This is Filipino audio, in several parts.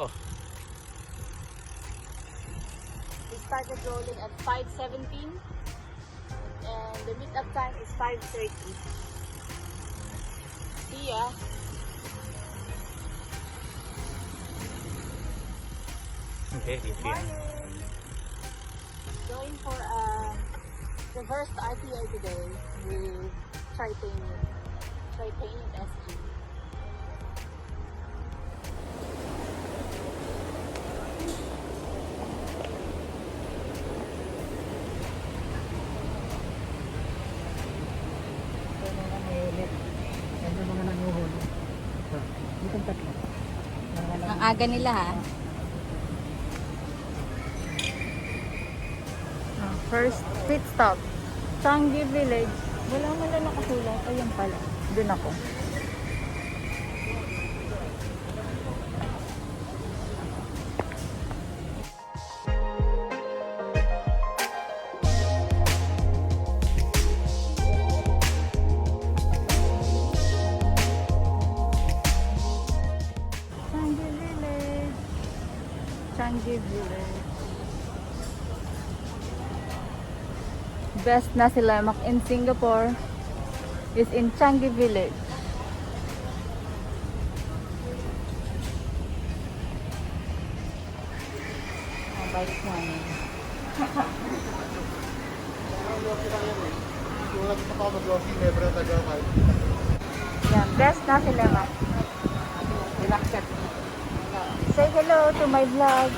Oh. We started rolling at 5:17 and the meet-up time is 5:30. See ya! Very Good morning! Going for a reversed RTI today with Titanium SG. Ang aga nila ha. First pit stop, Changi Village. Wala man lang nakasulat. Ayun pala. Doon ako. Changi Village. Changi Village. Best nasi lemak in Singapore is in Changi Village. Ang bike mo ano. Yan, best nasi lemak. Say hello to my vlog.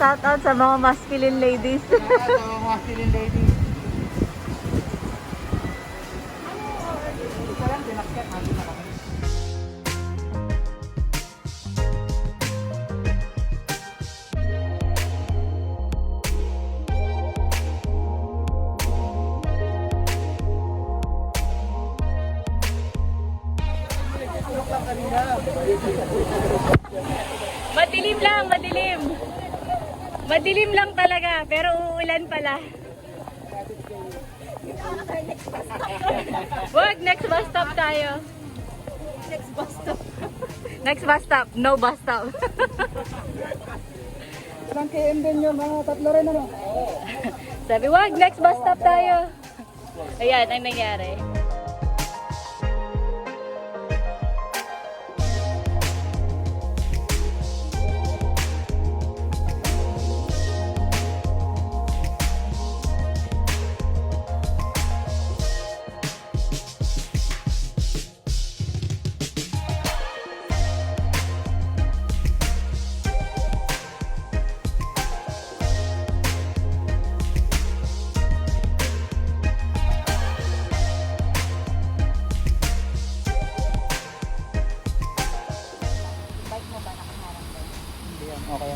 Shout out sa mga masculine ladies. masculine ladies. Madilim lang, madilim. Madilim lang talaga, pero uulan pala. Wag, next bus stop tayo. Next bus stop. Next bus stop, no bus stop. Ilang KM din yun, mga tatlo rin ano? Sabi, wag, next bus stop tayo. Ayan, ang nangyari. Okay.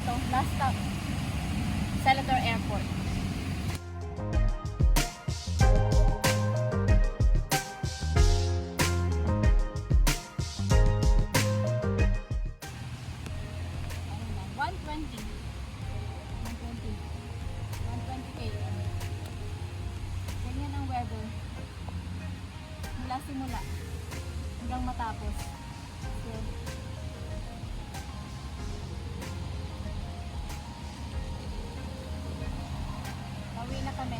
So, last stop, Senator Airport. Ayun na, 120 km. Ganyan ang weather. Mula simula hanggang matapos. Okay. Pauwi na kami.